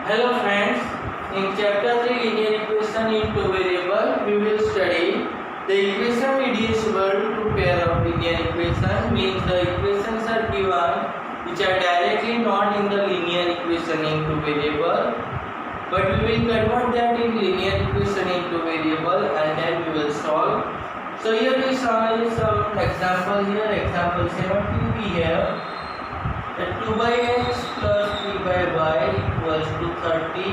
Hello friends, in chapter 3 linear equation in two variable we will study the equation reducible to pair of linear equation means the equations are given which are directly not in the linear equation in two variable but we will convert that in linear equation into variable and then we will solve. So here we saw some example here, example 17 we have that 2 by x plus 3 by y equals to 30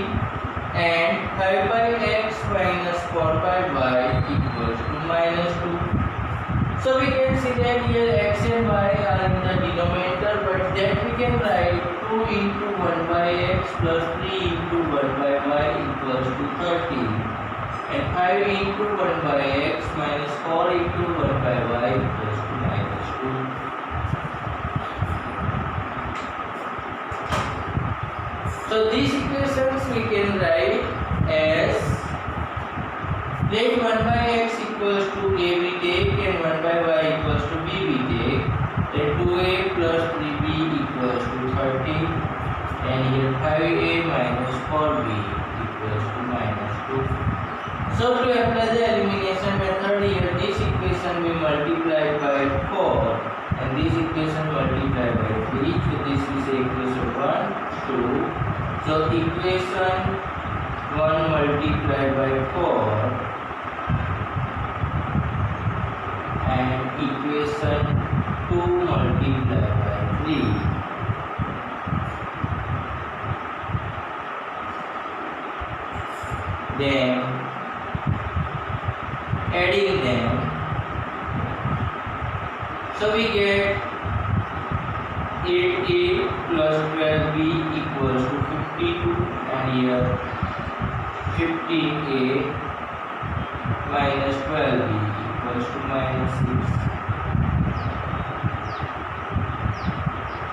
and 5 by x minus 4 by y equals to minus 2. So we can see that here x and y are in the denominator, but that we can write 2 into 1 by x plus 3 into 1 by y equals to 30 and 5 into 1 by x minus 4 into 1 by y equals to minus 2. So these equations we can write as let 1 by x equals to a we take and 1 by y equals to b we take. Let 2a plus 3b equals to 30 and here 5a minus 4b equals to minus 2. So to apply the elimination method here this equation we multiply by 4 and this equation multiply by 3. So this is equation 1, 2. So equation 1 multiplied by 4 and equation 2 multiplied by 3. Then adding them, so we get 8a plus 12b equals to 52 and here 15a minus 12b equals to minus 6.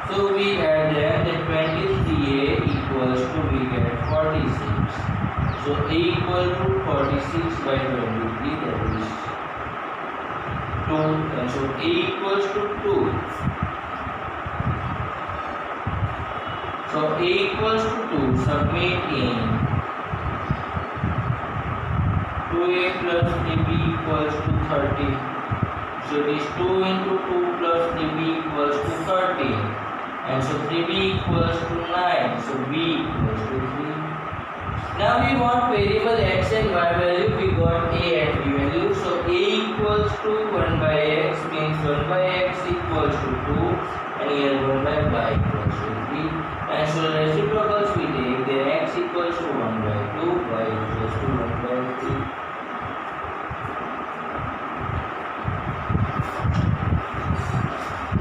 So we add them, the 23a equals to we get 46. So a equal to 46 by 23 that is 2 and so a equals to 2. So a equals to 2, submitting 2a plus 3b equals to 30. So this 2 into 2 plus 3b equals to 30 and so 3b equals to 9, so b equals to 3. Now we want variable x and y value, we got a and b value. So a equals to 1 by x means 1 by x equals to 2 and here 1 by y equals to 3. And so reciprocals we take, then x equals to 1 by 2, y equals to 1 by 3.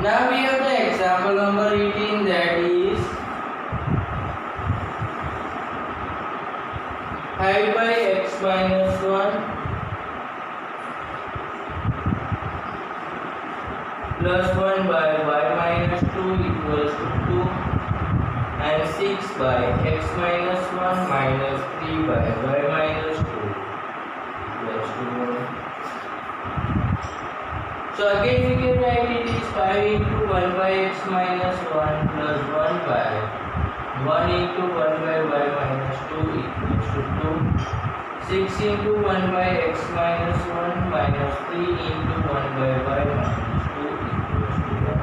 Now we have the example number 18, that is 5 by x minus 1 plus 1 by y minus 2 equals to 2 and 6 by x minus 1 minus 3 by y minus 2 equals to 1. So again we can write it is 5 into 1 by x minus 1 plus 1 by 1 into 1 by y minus 2 equals to 2. 6 into 1 by x minus 1 minus 3 into 1 by y minus 2 equals to 1.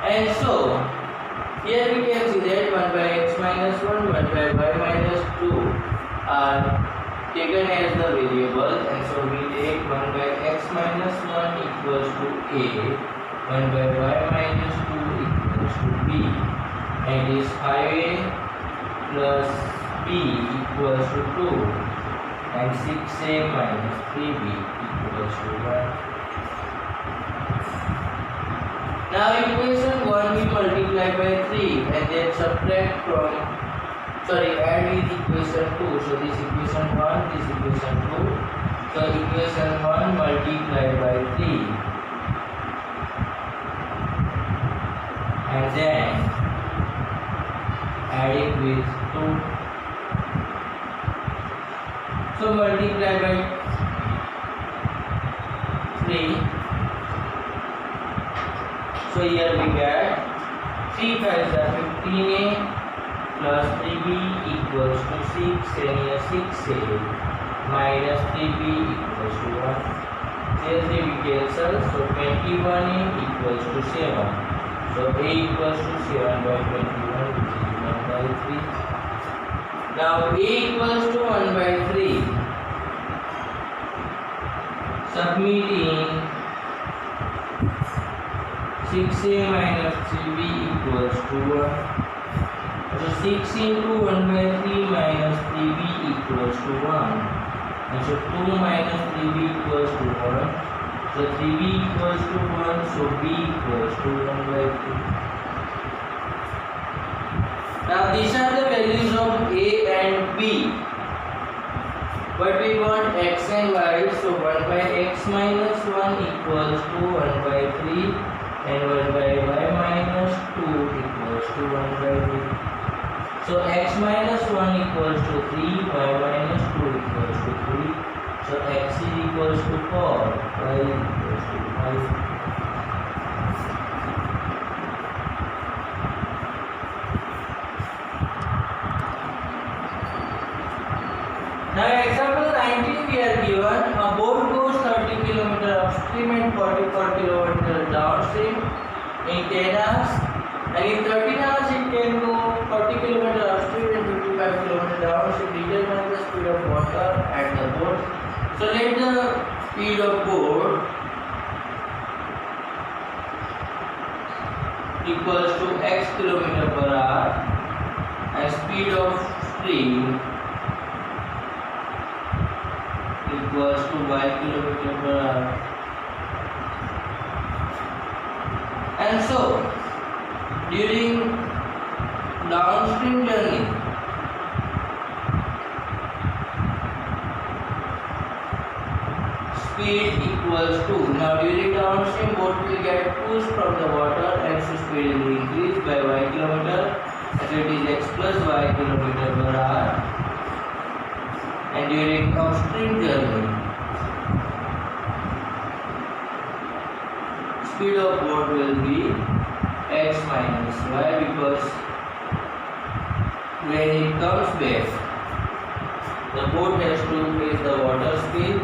And so here we can see that 1 by x minus 1, 1 by y minus 2 are taken as the variable and so we take 1 by x minus 1 equals to a, 1 by y minus 2 equals to b, and is 5a plus b equals to 2 and 6a minus 3b equals to 1. Now equation 1 we multiply by 3 and then subtract from add with equation 2. So this equation 1, this equation 2. So equation 1 multiplied by 3 and then add it with 2. So multiply by 3. So here we get 3 5 are 15a plus 3b equals to 6, and here 6a minus 3b equals to 1. Here they will cancel, so 21a equals to 7. So a equals to 7 by 21, which is 1 by 3. Now a equals to 1 by 3. Submitting 6a minus 3b equals to 1. So 6 into 1 by 3 minus 3b equals to 1. And so 2 minus 3b equals to 1. So 3b equals to 1. So b equals to 1 by 3. Now these are the values of a and b. But we want x and y. So 1 by x minus 1 equals to 1 by 3. And 1 by y minus 2 equals to 1 by 3. So x minus 1 equals to 3, y minus 2 equals to 3. So x is equals to 4, y equals to 5. Now example 19 we are given a boat goes 30 km upstream and 44 km downstream in 10 hours, and in 13 hours it can go 40 km upstream and 55 km downstream. Determine the speed of water at the boat. So let the speed of boat equals to x km per hour and speed of stream equals to y km per hour. And so during downstream journey, speed equals to, now during downstream boat will get pushed from the water and so speed will increase by y kilometer, so it is x plus y kilometer per hour. And during upstream journey, speed of boat will be x minus y, because when it comes back, the boat has to face the water speed,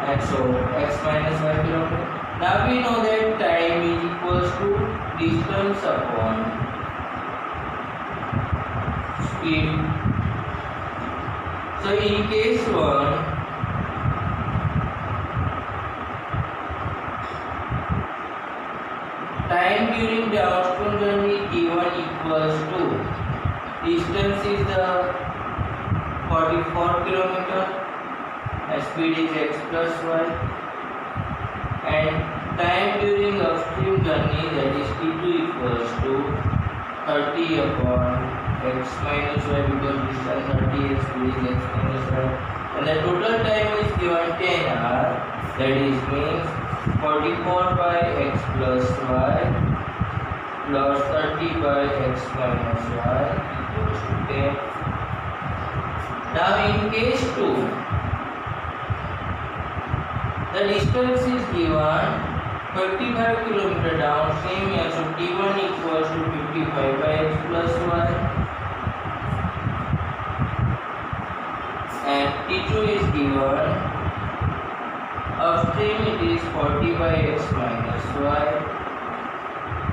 and so x minus y kilometer. Now we know that time is equals to distance upon speed. So in case 1, time during downstream journey t1 equals to, distance is the 44 km and speed is x plus y, and time during upstream journey, that is t2 equals to 30 upon x minus y, because distance 30 and speed is x minus y, and the total time is given 10 hours, that is means 44 by x plus y plus 30 by x minus y equals to 10. Now in case 2, the distance is given 55 km downstream, and so t1 equals to 55 by x plus y, and t2 is given upstream, it is 40 by x minus y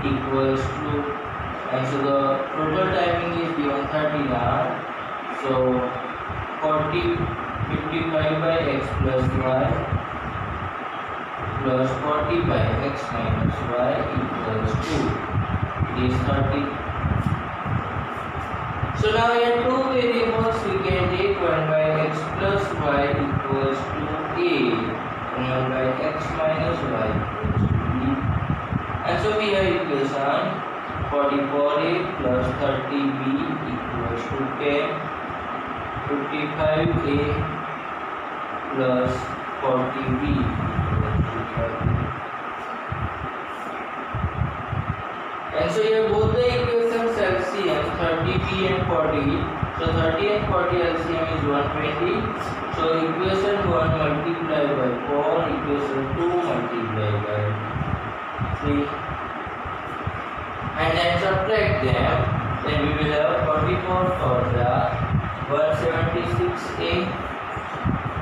equals to, and so the total timing is given 30 hours, so 55 by x plus y plus 40 by x minus y equals to, it is 30. So now we have two variables, we can take 1 by x plus y equals to a, and 1 by x minus y equals to b. And so we have equation 44a plus 30b equals to 10, 55a plus 40b equals to 30. And so here both the equations LCM 30b and 40. So 30 and 40 LCM is 120. So equation 1 multiplied by 4, equation 2 multiplied by 3. and then subtract them, then we will have 44 for the 176a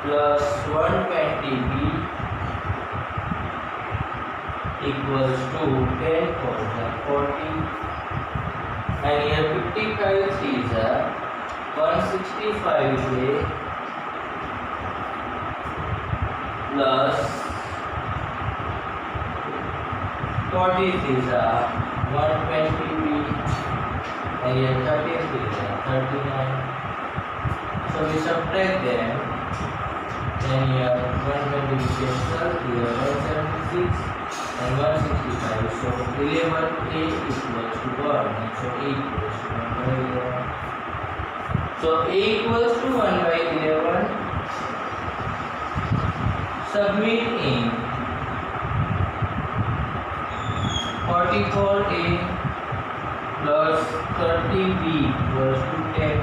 plus 120b equals to 10 for the 40, and here 55 is a 165a plus 40 is a 120b, and here 30 is a 39. So we subtract them, then here 120 is cancelled, here 176 and 165. So 11a equals to 1, and so a equals to 1 by 11. So a equals to 1 by 11. Submit in 44a plus 30b equals to 10.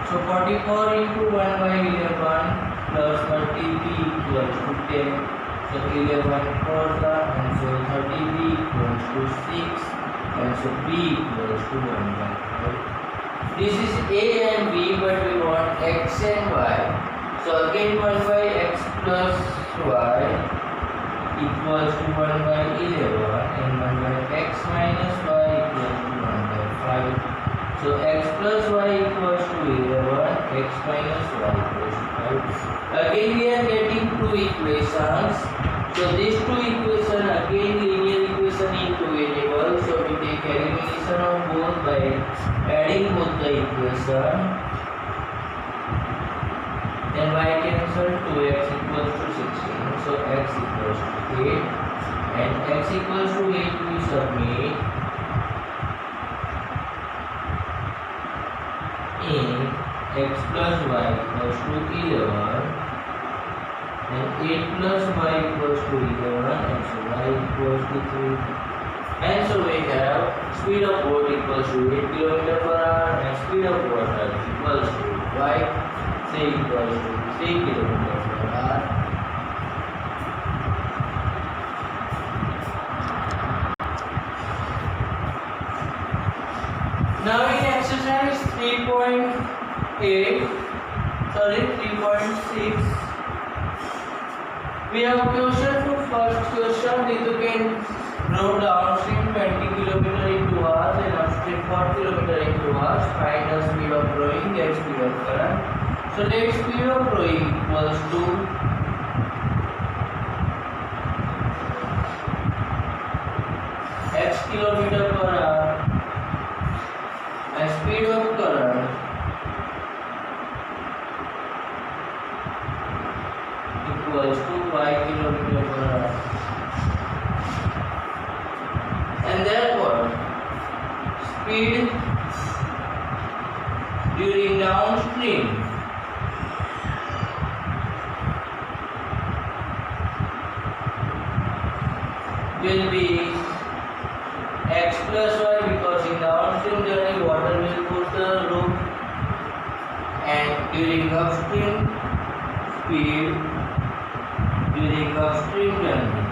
So 44 into 1 by 11 plus 30b equals to 10. So 11 for the, and so 30b equals to 6, and so b equals to 1 by 5. This is a and b, but we want x and y. So again 1 by x plus y equals to 1 by 11, and 1 by x minus y equals to 1 by 5. So x plus y equals to 11, x minus y equals to 5. Again we are getting two equations. So these two equations again linear equation into variable. So we take elimination of both by adding both the equation. Then y cancel, 2x equals to 16. So x equals to 8, and x equals to 8 we submit in x plus y equals to 11, and 8 plus y equals to 11, and so y equals to 3. And so we have speed of boat equals to 8 km/h, and speed of water equals to y equals to 3 km/h. Now in exercise 3.6, we have question for first question. You can row downstream 20 km into hours and upstream 4 km into hours. Find the speed of rowing, get speed of current. So let speed of rowing equals to x km/h, and speed of current equals to y km/h. And therefore speed during downstream will be x plus y, because in downstream journey water will push the rope, and during upstream speed during upstream journey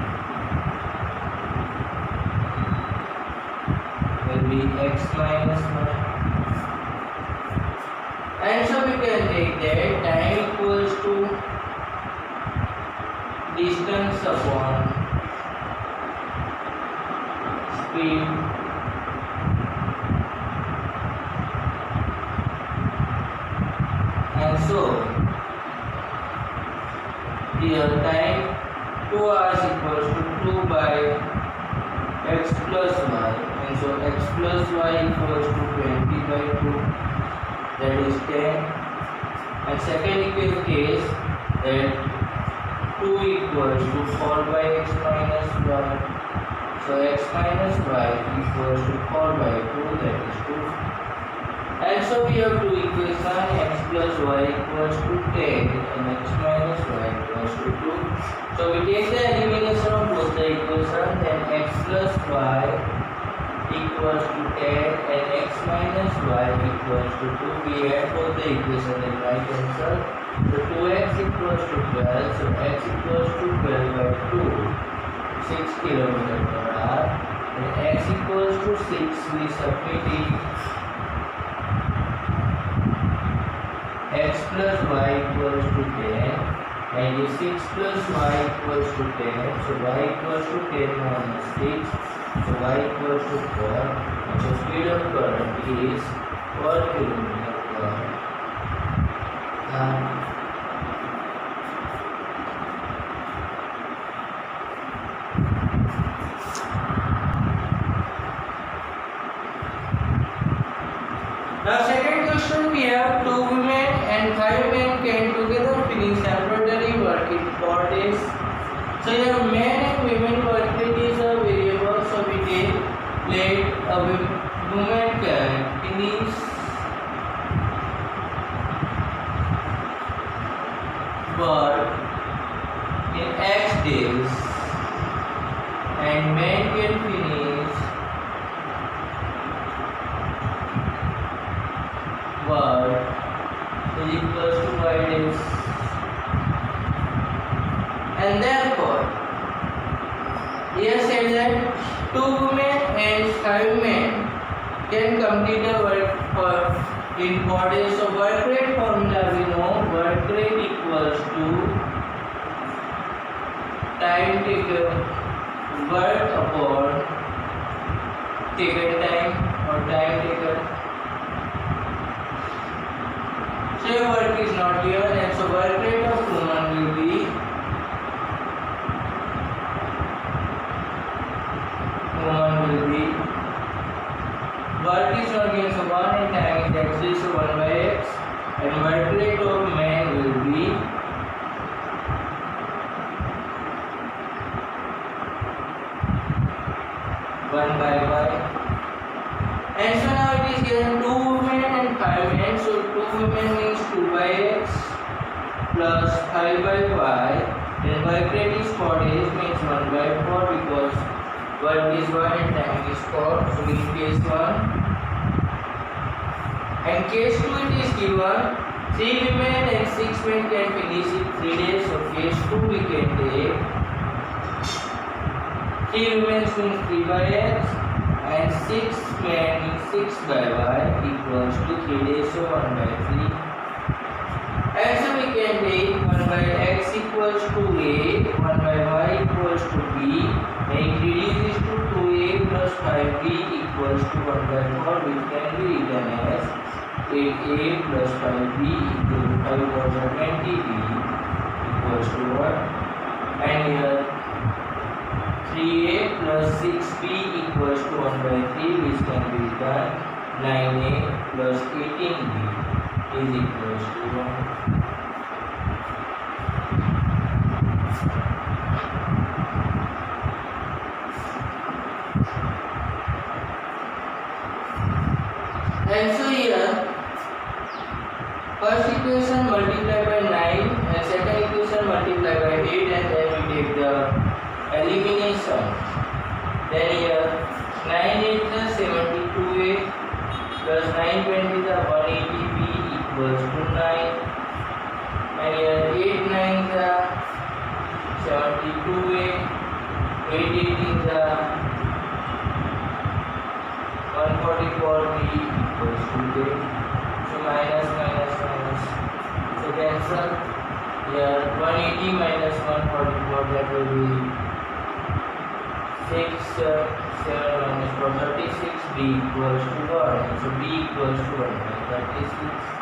will be x minus y. And so we can take that time equals to distance upon speed, and so here time 2 hours equals to 2 by x plus y, and so x plus y equals to 20 by 2, that is 10. And second case that 2 equals to 4 by x minus y. So x minus y equals to 4 by 2, that is 2. And so we have two equations, x plus y equals to 10 and x minus y equals to 2. So we take the elimination of both the equations, then x plus y equals to 10 and x minus y equals to 2. We add both the equations in right answer. So 2x equals to 12, so x equals to 12 by 2, 6 km/h, and x equals 6 we submit it. X plus y equals to 10 and this 6 plus y equals to 10. So y equals to 10 minus 6. So y equals to 4. And so speed of current is 4 kilometer per hour. Now second question, we have 2 women and 5 men can together finish embroidery work in 4 days. So here men and women work rate is a variable, so we take let a woman can finish work in X days and men can finish work is equals to y days, and therefore here said that 2 women and 5 men can complete the work for in 4 days. So work rate formula we know, work rate equals to time taken work upon taken time or time taken. So work is not given, and so work rate of woman will be work is not given, so 1 and time is x, so 1 by x, and work rate of man will be one by y. And so now it is given 2 women and 5 men. So 2 women means 2 by x plus 5 by y. Then work rate is 4 days means 1 by 4 because work is 1 and time is 4. So in case 1 and case 2 it is given 3 women and 6 men can finish in 3 days. So case 2 we can take 3 women means 3 by x and 6 men means 6 by y equals to 3 days, so 1 by 3. And so we can take 1 by x equals to a, 1 by y equals to b, and it reduces to 2a plus 5b equals to 1 by 4, which can be written as 8a plus 5b equal to 5 plus 20b equals to what? And here 3a plus 6b equals to 1 by 3, which can be written 9a plus 18b is equals to 1. And so here first equation multiply by 9 and second equation multiply by 8, and then we take the elimination. Then here 9 is the 72a plus 920 is the 180b equals to 9, and here 8 9 is the 72a, 8 8 is the 144b equals to 8. So minus minus minus, so cancel. Here 180 minus 144, that will be 6 7 minus 4 36, b equals to 1, and so b equals to 1 by 36.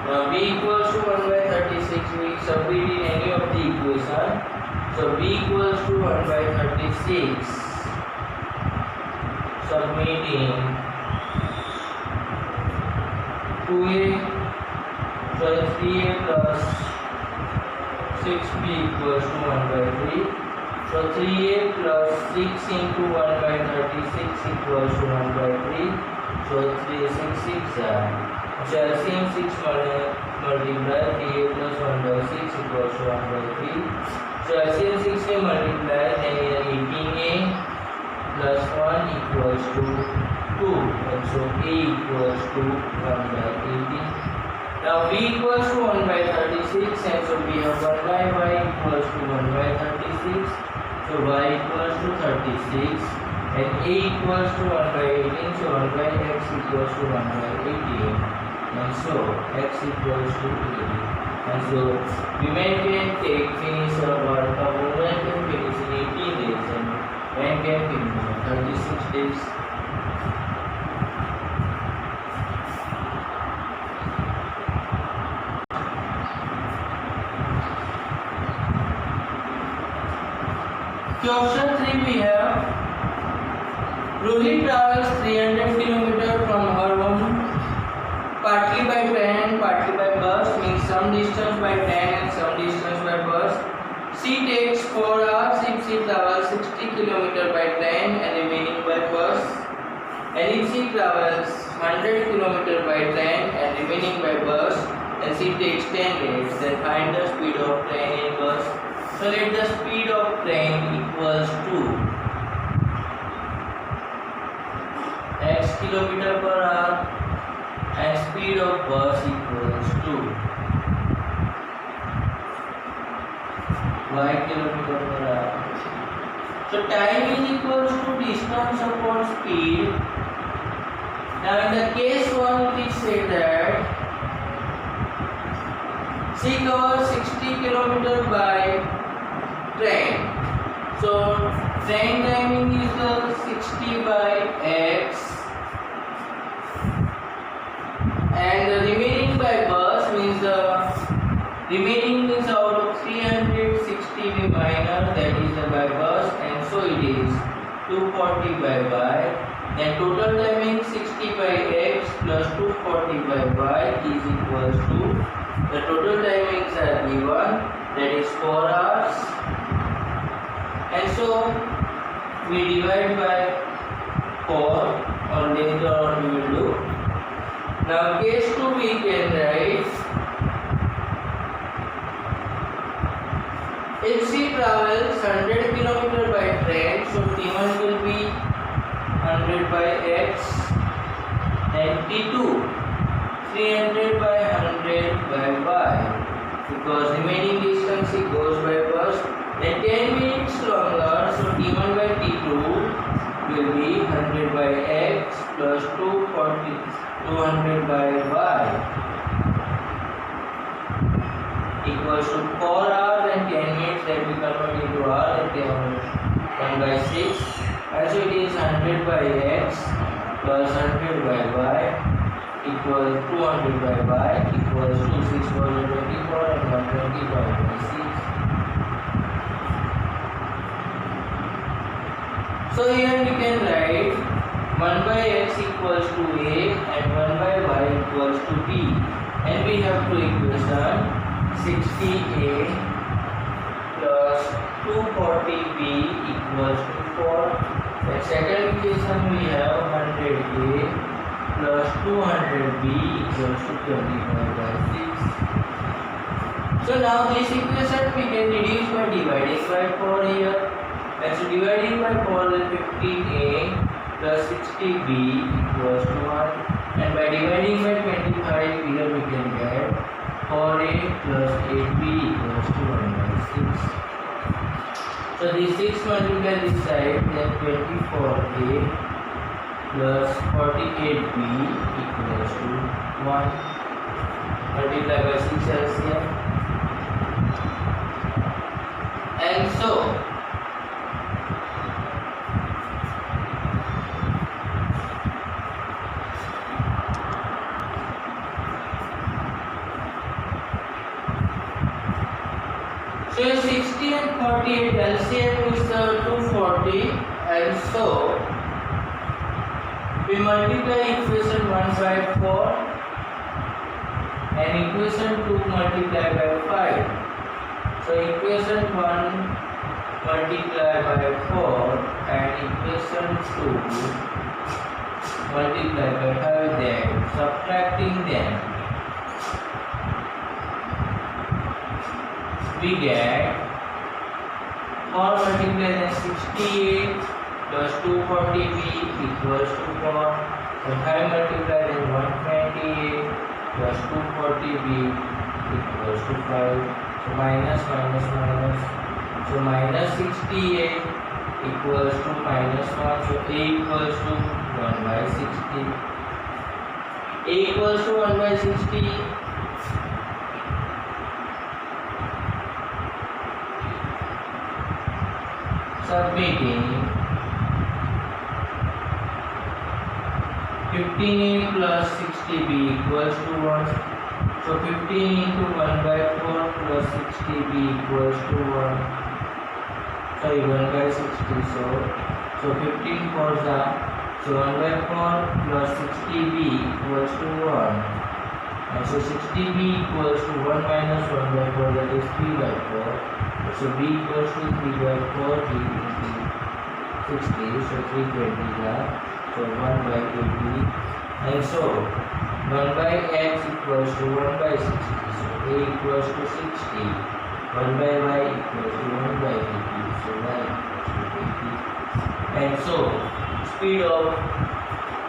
Now b equals to 1 by 36 we substitute in any of the equation. So b equals to 1 by 36 submitting 2a, so 3a plus 6b equals to 1 by 3. So 3a plus 6 into 1 by 36 equals to 1 by 3. So 3 6 6 so LCM 6 multiply 3a plus 1 by 6 equals to 1 by 3. So LCM 6 से multiply, then here 18a plus 1 equals to 2, and so a equals to 1 by 18. Now b equals to 1 by 36, and so we have 1 by y equals to 1 by 36. So y equals to 36. and a equals to 1 by 18, so 1 by x equals to 1 by 18, and so x equals to 80. And so women can finish her work, a woman can finish in 18 days and man can finish in 36 days. Question 3 we have Rohit travels 300 km from her home partly by train and partly by bus, means some distance by train and some distance by bus. She takes 4 hours if she travels 60 km by train and remaining by bus, and if she travels 100 km by train and remaining by bus and she takes 10 minutes, then find the speed of train and bus. So let the speed of train equals to x kilometer per hour and speed of bus equals to y kilometer per hour. So time is equals to distance upon speed. Now in the case 1 it is said that she covers 60 km by train. So train timing is the 60 by x, and the remaining by bus means the remaining is out of 360 we minus, that is the by bus, and so it is 240 by y. Then total timing 60 by x plus 240 by y is equals to the total timings are given, that is 4 hours. And so we divide by 4, or later on we will do. Now case 2 we can write if she travels 100 km by train, so T1 will be 100 by x, and T2 300 by 100 by y, because remaining distance it goes by bus. Then 10 minutes longer, so T1 by T2 will be 100 by x plus 200 by y equals to 4 hours and 10 minutes, that we convert into hours, and 1 by 6, and so it is 100 by x plus 100 by y equals 200 by y equals to 6 4 24 and 120 by 6. So here we can write 1 by x equals to a and 1 by y equals to b, and we have two equations, 60a plus 240b equals to 4. The second equation we have 100a plus 200b equals to 25 by 6. So now this equation we can reduce by dividing by 4 here. And so dividing by 4 is 15a plus 60b equals to 1, and by dividing by 25 here we can get 4a plus 8b equals to 1 by 6. So this 6 multiply this side, then 24a plus 48b equals to 1, multiply by 6 LCM, and so So 60 and 48 LCM is 240, and so we multiply equation 1 by 4 and equation 2 multiply by 5. So equation 1 multiply by 4 and equation 2 multiply by 5, then subtracting them we get 4 multiplied by 68 plus 240b equals to 4. So 5 multiplied by 128 plus 240b equals to 5. So minus minus minus. So minus 68 equals to -1. So A equals to 1 by 60. A equals to 1 by 60. Submitting 15A plus 60B equals to 1. So 15 into 1 by 4 plus 60B equals to 1. Sorry, 1 by 60. So 15 4s are. So 1 by 4 plus 60B equals to 1. And so 60B equals to 1 minus 1 by 4, that is 3 by 4. So B equals to 3 by 4, 3 into 60. So 320 are. So 1 by 80. And so 1 by x equals to 1 by 60. So A equals to 60. 1 by y equals to 1 by 80. So y equals to 80. And so speed of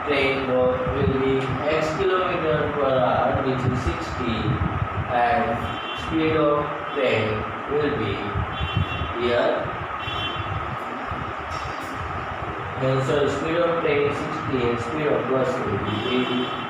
train will be x kilometer per hour, which is 60, and speed of train will be here. And so speed of train 60 and speed of bus will be 80.